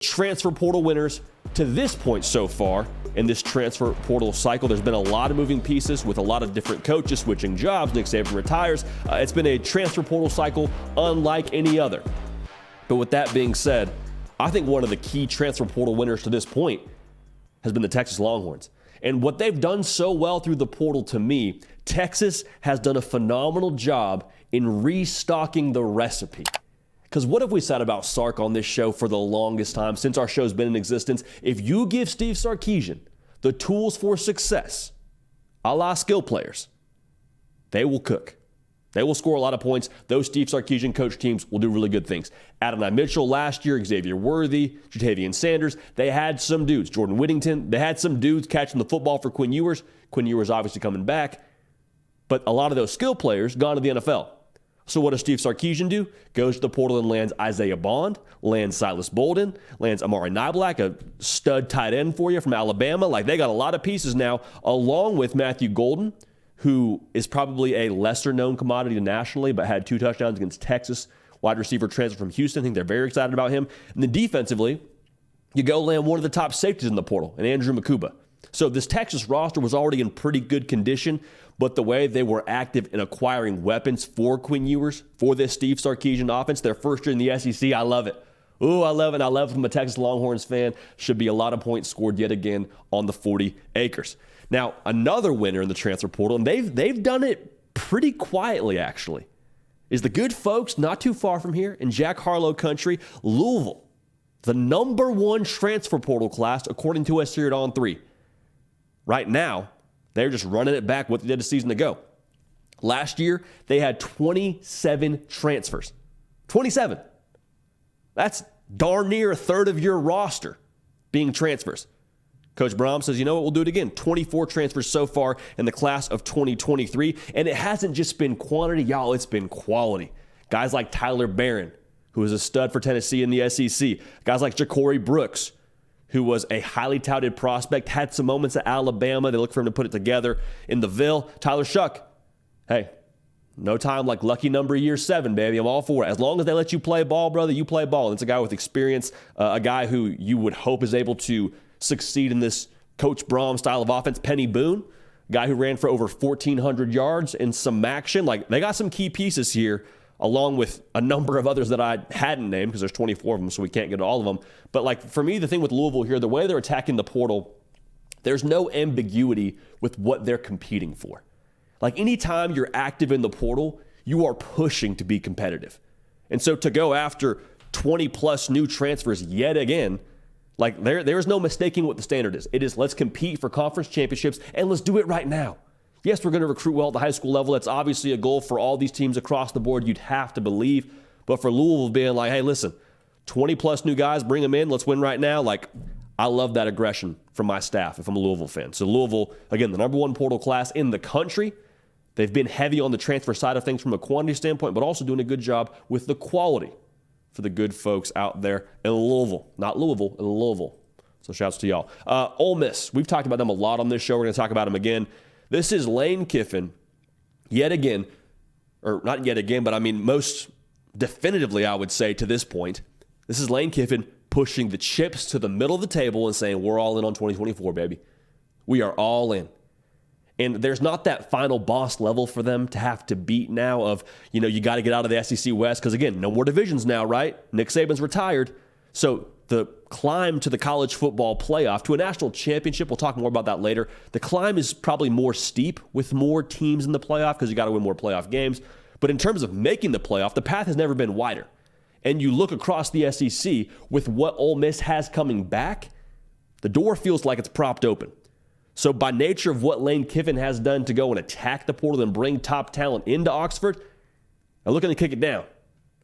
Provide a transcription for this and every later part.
Transfer portal winners to this point so far in this transfer portal cycle. There's been a lot of moving pieces with a lot of different coaches switching jobs. Nick Saban retires. It's been a transfer portal cycle unlike any other. But with that being said, I think one of the key transfer portal winners to this point has been the Texas Longhorns. And what they've done so well through the portal, to me, Texas has done a phenomenal job in restocking the recipe. Because what have we said about Sark on this show for the longest time, since our show's been in existence? If you give Steve Sarkisian the tools for success, a la skill players, they will cook. They will score a lot of points. Those Steve Sarkisian coach teams will do really good things. Adonai Mitchell last year, Xavier Worthy, Jatavian Sanders, they had some dudes. Jordan Whittington, they had some dudes catching the football for Quinn Ewers. Quinn Ewers obviously coming back. But a lot of those skill players gone to the NFL. So what does Steve Sarkisian do? Goes to the portal and lands Isaiah Bond, lands Silas Bolden, lands Amari Niblack, a stud tight end for you from Alabama. Like, they got a lot of pieces now, along with Matthew Golden, who is probably a lesser-known commodity nationally, but had 2 touchdowns against Texas. Wide receiver transfer from Houston. I think they're very excited about him. And then defensively, you go land one of the top safeties in the portal, and Andrew Makuba. So this Texas roster was already in pretty good condition, but the way they were active in acquiring weapons for Quinn Ewers, for this Steve Sarkisian offense, their first year in the SEC, I love it. Ooh, I love it. I love it from a Texas Longhorns fan. Should be a lot of points scored yet again on the 40 acres. Now, another winner in the transfer portal, and they've done it pretty quietly, actually, is the good folks not too far from here in Jack Harlow country, Louisville. The number 1 transfer portal class, according to us here at On 3. Right now, they're just running it back what they did a season ago. Last year, they had 27 transfers. 27. That's darn near a third of your roster being transfers. Coach Brom says, you know what, we'll do it again. 24 transfers so far in the class of 2023. And it hasn't just been quantity, y'all, it's been quality. Guys like Tyler Barron, who is a stud for Tennessee in the SEC. Guys like Ja'Cory Brooks, who was a highly touted prospect, had some moments at Alabama. They look for him to put it together in the Ville. Tyler Shuck, hey, no time like lucky number year 7, baby. I'm all for it. As long as they let you play ball, brother, you play ball. And it's a guy with experience, a guy who you would hope is able to succeed in this Coach Brom style of offense. Penny Boone, guy who ran for over 1,400 yards in some action. Like, they got some key pieces here, along with a number of others that I hadn't named because there's 24 of them, so we can't get to all of them. But, like, for me, the thing with Louisville here, the way they're attacking the portal, there's no ambiguity with what they're competing for. Like, anytime you're active in the portal, you are pushing to be competitive. And so to go after 20-plus new transfers yet again, like, there's no mistaking what the standard is. It is, let's compete for conference championships, and let's do it right now. Yes, we're going to recruit well at the high school level. That's obviously a goal for all these teams across the board, you'd have to believe. But for Louisville being like, hey, listen, 20-plus new guys, bring them in, let's win right now. Like, I love that aggression from my staff if I'm a Louisville fan. So Louisville, again, the number 1 portal class in the country. They've been heavy on the transfer side of things from a quantity standpoint, but also doing a good job with the quality for the good folks out there in Louisville. Not Louisville, in Louisville. So shouts to y'all. Ole Miss, we've talked about them a lot on this show. We're going to talk about them again. This is Lane Kiffin, yet again, or not yet again, but I mean most definitively, I would say to this point, this is Lane Kiffin pushing the chips to the middle of the table and saying, we're all in on 2024, baby. We are all in. And there's not that final boss level for them to have to beat now of, you know, you got to get out of the SEC West because, again, no more divisions now, right? Nick Saban's retired. So the climb to the college football playoff, to a national championship, we'll talk more about that later. The climb is probably more steep with more teams in the playoff because you got to win more playoff games. But in terms of making the playoff, the path has never been wider. And you look across the SEC with what Ole Miss has coming back, the door feels like it's propped open. So by nature of what Lane Kiffin has done to go and attack the portal and bring top talent into Oxford, they're looking to kick it down.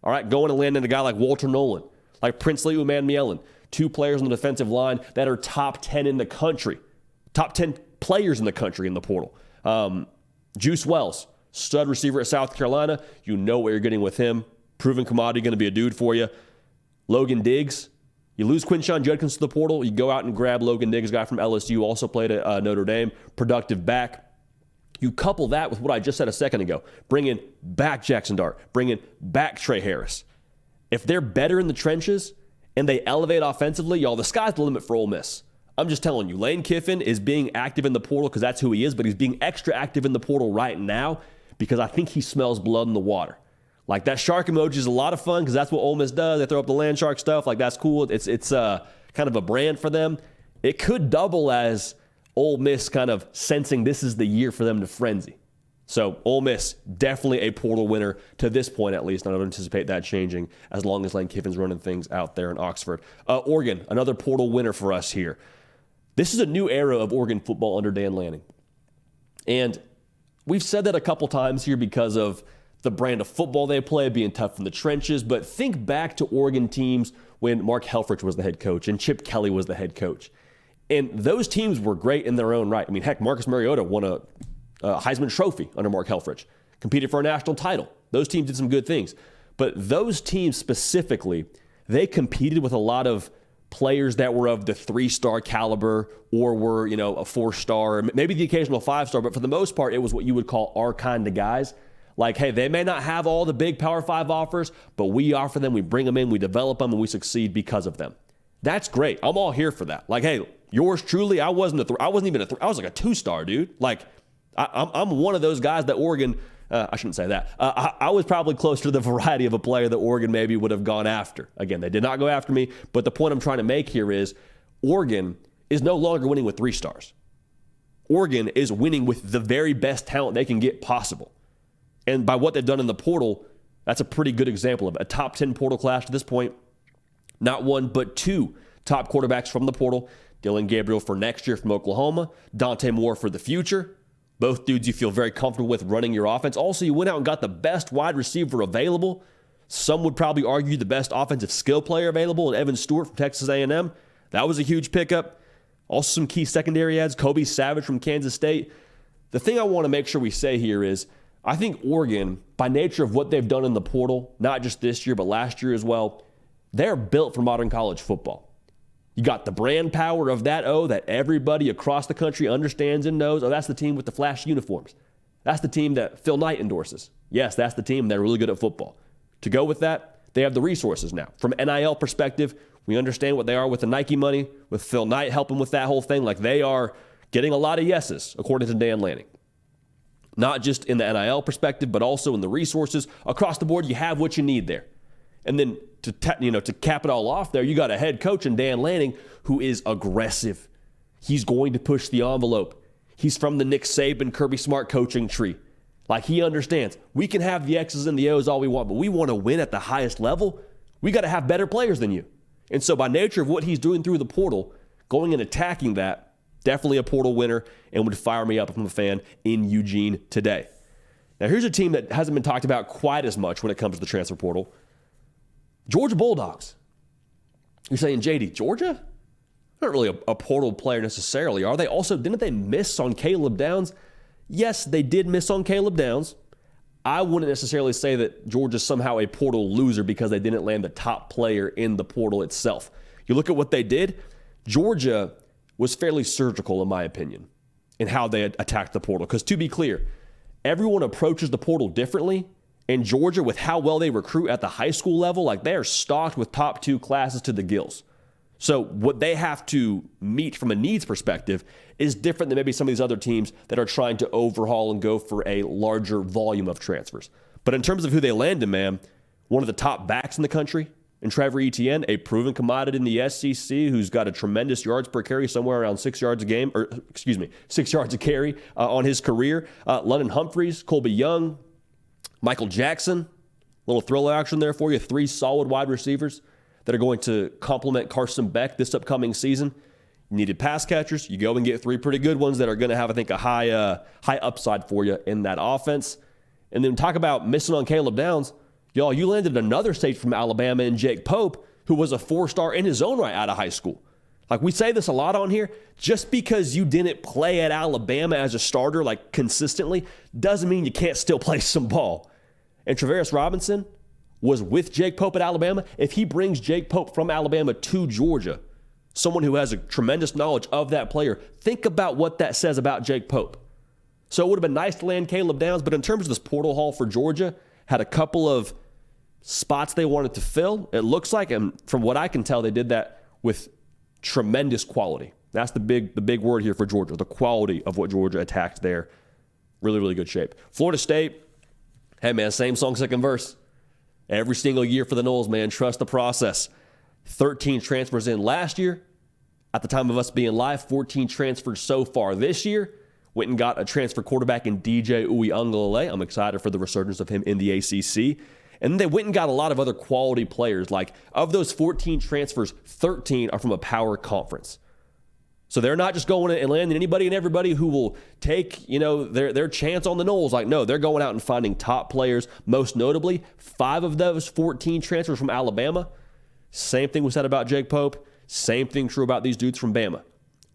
All right, going and landing a guy like Walter Nolan, like Princely Umanmielen, 2 players on the defensive line that are top 10 in the country, top 10 players in the country in the portal. Juice Wells, stud receiver at South Carolina. You know what you're getting with him. Proven commodity, going to be a dude for you. Logan Diggs. You lose Quinshon Judkins to the portal, you go out and grab Logan Diggs, guy from LSU, also played at Notre Dame, productive back. You couple that with what I just said a second ago, bringing back Jackson Dart, bringing back Trey Harris. If they're better in the trenches and they elevate offensively, y'all, the sky's the limit for Ole Miss. I'm just telling you, Lane Kiffin is being active in the portal because that's who he is, but he's being extra active in the portal right now because I think he smells blood in the water. Like, that shark emoji is a lot of fun because that's what Ole Miss does. They throw up the land shark stuff. Like, that's cool. It's kind of a brand for them. It could double as Ole Miss kind of sensing this is the year for them to frenzy. So Ole Miss, definitely a portal winner to this point, at least. I don't anticipate that changing as long as Lane Kiffin's running things out there in Oxford. Oregon, another portal winner for us here. This is a new era of Oregon football under Dan Lanning. And we've said that a couple times here because of the brand of football they play, being tough in the trenches. But think back to Oregon teams when Mark Helfrich was the head coach and Chip Kelly was the head coach. And those teams were great in their own right. I mean, heck, Marcus Mariota won a Heisman Trophy under Mark Helfrich, competed for a national title. Those teams did some good things. But those teams specifically, they competed with a lot of players that were of the 3-star caliber or were, a 4-star, maybe the occasional 5-star, but for the most part, it was what you would call our kind of guys. Like, hey, they may not have all the big Power 5 offers, but we offer them, we bring them in, we develop them, and we succeed because of them. That's great. I'm all here for that. Like, hey, yours truly, I was like a 2-star, dude. Like, I'm one of those guys that Oregon, I shouldn't say that. I was probably closer to the variety of a player that Oregon maybe would have gone after. Again, they did not go after me, but the point I'm trying to make here is Oregon is no longer winning with 3 stars. Oregon is winning with the very best talent they can get possible. And by what they've done in the portal, that's a pretty good example of a top 10 portal class to this point. Not 1, but 2 top quarterbacks from the portal. Dylan Gabriel for next year from Oklahoma. Dante Moore for the future. Both dudes you feel very comfortable with running your offense. Also, you went out and got the best wide receiver available. Some would probably argue the best offensive skill player available in Evan Stewart from Texas A&M. That was a huge pickup. Also some key secondary adds. Kobe Savage from Kansas State. The thing I want to make sure we say here is I think Oregon, by nature of what they've done in the portal, not just this year but last year as well, they're built for modern college football. You got the brand power of that O that everybody across the country understands and knows. Oh, that's the team with the flash uniforms. That's the team that Phil Knight endorses. Yes, that's the team. They're really good at football. To go with that, they have the resources now. From an NIL perspective, we understand what they are with the Nike money, with Phil Knight helping with that whole thing. Like, they are getting a lot of yeses, according to Dan Lanning. Not just in the NIL perspective, but also in the resources. Across the board, you have what you need there. And then to cap it all off there, you got a head coach in Dan Lanning who is aggressive. He's going to push the envelope. He's from the Nick Saban, Kirby Smart coaching tree. Like, he understands we can have the X's and the O's all we want, but we want to win at the highest level. We got to have better players than you. And so by nature of what he's doing through the portal, going and attacking that, definitely a portal winner and would fire me up if I'm a fan in Eugene today. Now, here's a team that hasn't been talked about quite as much when it comes to the transfer portal. Georgia Bulldogs. You're saying, JD, Georgia? Not really a portal player necessarily, are they? Also, didn't they miss on Caleb Downs? Yes, they did miss on Caleb Downs. I wouldn't necessarily say that Georgia's somehow a portal loser because they didn't land the top player in the portal itself. You look at what they did, Georgia was fairly surgical, in my opinion, in how they attacked the portal. Because to be clear, everyone approaches the portal differently. And Georgia, with how well they recruit at the high school level, like, they are stocked with top 2 classes to the gills. So what they have to meet from a needs perspective is different than maybe some of these other teams that are trying to overhaul and go for a larger volume of transfers. But in terms of who they landed, man, one of the top backs in the country in Trevor Etienne, a proven commodity in the SEC who's got a tremendous yards per carry, somewhere around 6 yards a game, 6 yards a carry on his career. London Humphreys, Colby Young, Michael Jackson, little thriller action there for you. 3 solid wide receivers that are going to complement Carson Beck this upcoming season. You needed pass catchers. You go and get 3 pretty good ones that are going to have, I think, a high upside for you in that offense. And then talk about missing on Caleb Downs. Y'all, you landed another safety from Alabama in Jake Pope, who was a 4-star in his own right out of high school. Like, we say this a lot on here, just because you didn't play at Alabama as a starter, like, consistently, doesn't mean you can't still play some ball. And Travaris Robinson was with Jake Pope at Alabama. If he brings Jake Pope from Alabama to Georgia, someone who has a tremendous knowledge of that player, think about what that says about Jake Pope. So it would have been nice to land Caleb Downs, but in terms of this portal haul for Georgia, had a couple of spots they wanted to fill. It looks like, and from what I can tell, they did that with tremendous quality. That's the big word here for Georgia, the quality of what Georgia attacked there. Really, really good shape. Florida State, hey, man, same song, second verse. Every single year for the Noles, man, trust the process. 13 transfers in last year. At the time of us being live, 14 transfers so far this year. Went and got a transfer quarterback in DJ Uiagalelei. I'm excited for the resurgence of him in the ACC. And then they went and got a lot of other quality players. Like, of those 14 transfers, 13 are from a power conference. So they're not just going and landing anybody and everybody who will take, their chance on the Noles. Like, no, they're going out and finding top players. Most notably, 5 of those 14 transfers from Alabama. Same thing was said about Jake Pope. Same thing true about these dudes from Bama.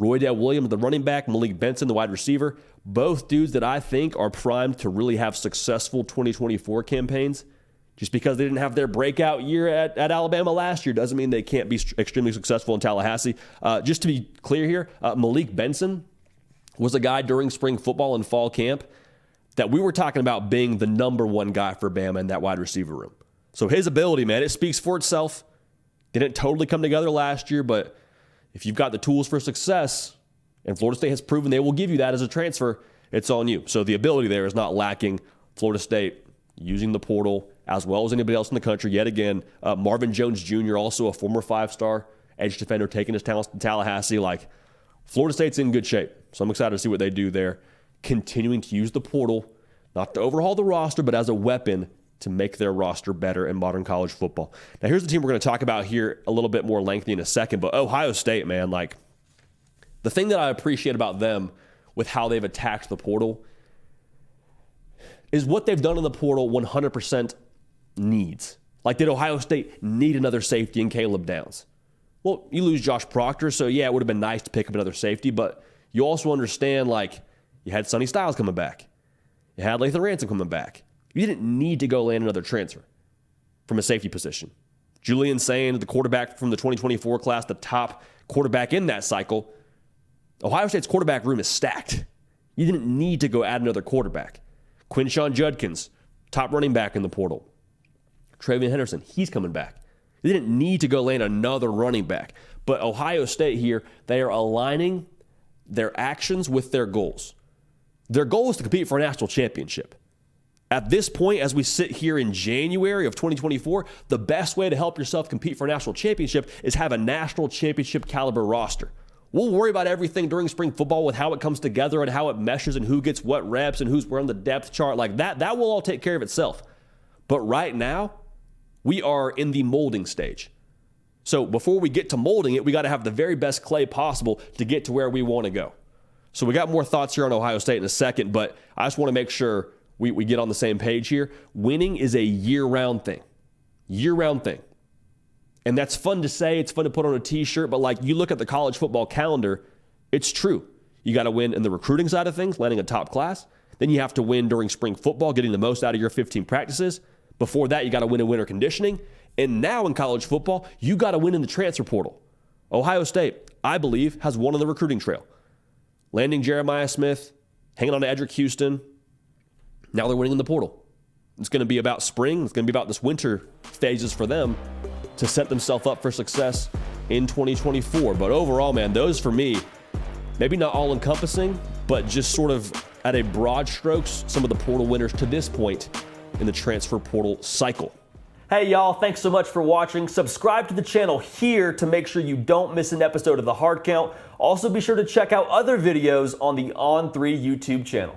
Roydell Williams, the running back, Malik Benson, the wide receiver. Both dudes that I think are primed to really have successful 2024 campaigns. Just because they didn't have their breakout year at Alabama last year doesn't mean they can't be extremely successful in Tallahassee. Just to be clear here, Malik Benson was a guy during spring football and fall camp that we were talking about being the number one guy for Bama in that wide receiver room. So his ability, man, it speaks for itself. Didn't totally come together last year, but if you've got the tools for success, and Florida State has proven they will give you that as a transfer, it's on you. So the ability there is not lacking. Florida State using the portal as well as anybody else in the country. Yet again, Marvin Jones Jr., also a former 5-star edge defender, taking his talents to Tallahassee. Like, Florida State's in good shape. So I'm excited to see what they do there. Continuing to use the portal, not to overhaul the roster, but as a weapon to make their roster better in modern college football. Now, here's the team we're going to talk about here a little bit more lengthy in a second. But Ohio State, man, like, the thing that I appreciate about them with how they've attacked the portal is what they've done in the portal 100% needs. Like, did Ohio State need another safety in Caleb Downs? Well, you lose Josh Proctor, so yeah, it would have been nice to pick up another safety, but you also understand, like, you had Sonny Styles coming back. You had Lathan Ransom coming back. You didn't need to go land another transfer from a safety position. Julian Sain, the quarterback from the 2024 class, the top quarterback in that cycle. Ohio State's quarterback room is stacked. You didn't need to go add another quarterback. Quinshon Judkins, top running back in the portal. Travion Henderson, he's coming back. They didn't need to go land another running back. But Ohio State here, they are aligning their actions with their goals. Their goal is to compete for a national championship. At this point, as we sit here in January of 2024, the best way to help yourself compete for a national championship is have a national championship caliber roster. We'll worry about everything during spring football with how it comes together and how it meshes and who gets what reps and who's where on the depth chart. Like that will all take care of itself. But right now, we are in the molding stage. So before we get to molding it, we got to have the very best clay possible to get to where we want to go. So we got more thoughts here on Ohio State in a second, but I just want to make sure we get on the same page here. Winning is a year-round thing. Year-round thing. And that's fun to say. It's fun to put on a t-shirt, but like you look at the college football calendar, it's true. You got to win in the recruiting side of things, landing a top class. Then you have to win during spring football, getting the most out of your 15 practices. Before that, you got to win in winter conditioning. And now in college football, you got to win in the transfer portal. Ohio State, I believe, has won on the recruiting trail. Landing Jeremiah Smith, hanging on to Edric Houston. Now they're winning in the portal. It's going to be about spring. It's going to be about this winter phases for them to set themselves up for success in 2024. But overall, man, those for me, maybe not all-encompassing, but just sort of at a broad strokes, some of the portal winners to this point in the transfer portal cycle. Hey y'all, thanks so much for watching. Subscribe to the channel here to make sure you don't miss an episode of The Hard Count. Also be sure to check out other videos on the On3 YouTube channel.